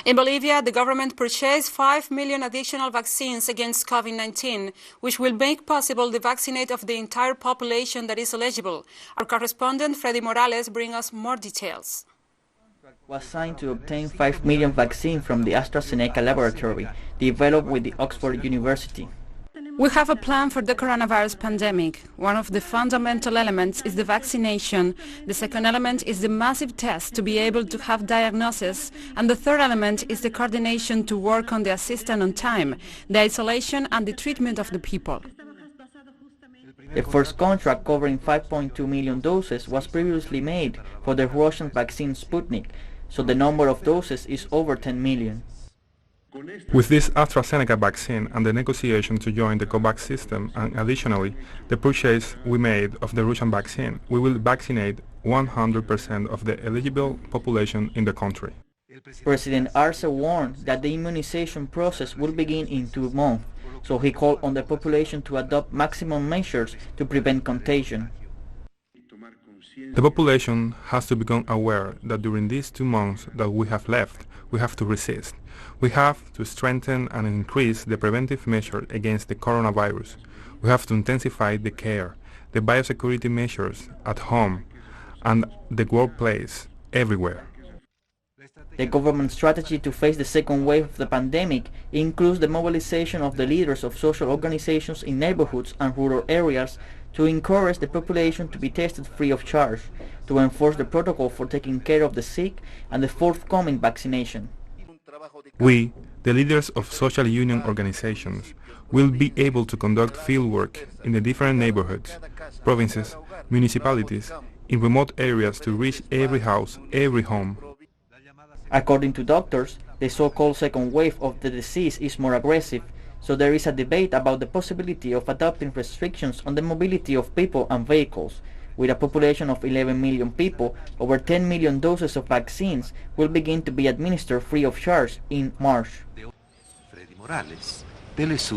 In Bolivia, the government purchased 5 million additional vaccines against COVID-19, which will make possible the vaccinate of the entire population that is eligible. Our correspondent, Freddy Morales, brings us more details. Was signed to obtain 5 million vaccine from the Astra-Zeneca laboratory, developed with the Oxford University. We have a plan for the coronavirus pandemic. One of the fundamental elements is the vaccination. The second element is the massive test to be able to have diagnosis. And the third element is the coordination to work on the assistance on time, the isolation and the treatment of the people. The first contract covering 5.2 million doses was previously made for the Russian vaccine Sputnik, so the number of doses is over 10 million. With this Astra-Zeneca vaccine and the negotiation to join the COVAX system, and additionally the purchase we made of the Russian vaccine, we will vaccinate 100% of the eligible population in the country. President Arce warned that the immunization process will begin in 2 months, so he called on the population to adopt maximum measures to prevent contagion. The population has to become aware that during these 2 months that we have left, we have to resist. We have to strengthen and increase the preventive measures against the coronavirus. We have to intensify the care, the biosecurity measures at home and the workplace, everywhere. The government strategy to face the second wave of the pandemic includes the mobilization of the leaders of social organizations in neighborhoods and rural areas to encourage the population to be tested free of charge, to enforce the protocol for taking care of the sick and the forthcoming vaccination. We, the leaders of social union organizations, will be able to conduct fieldwork in the different neighborhoods, provinces, municipalities, in remote areas to reach every house, every home. According to doctors, the so-called second wave of the disease is more aggressive, so there is a debate about the possibility of adopting restrictions on the mobility of people and vehicles. With a population of 11 million people, over 10 million doses of vaccines will begin to be administered free of charge in March. Freddy Morales, teleSUR.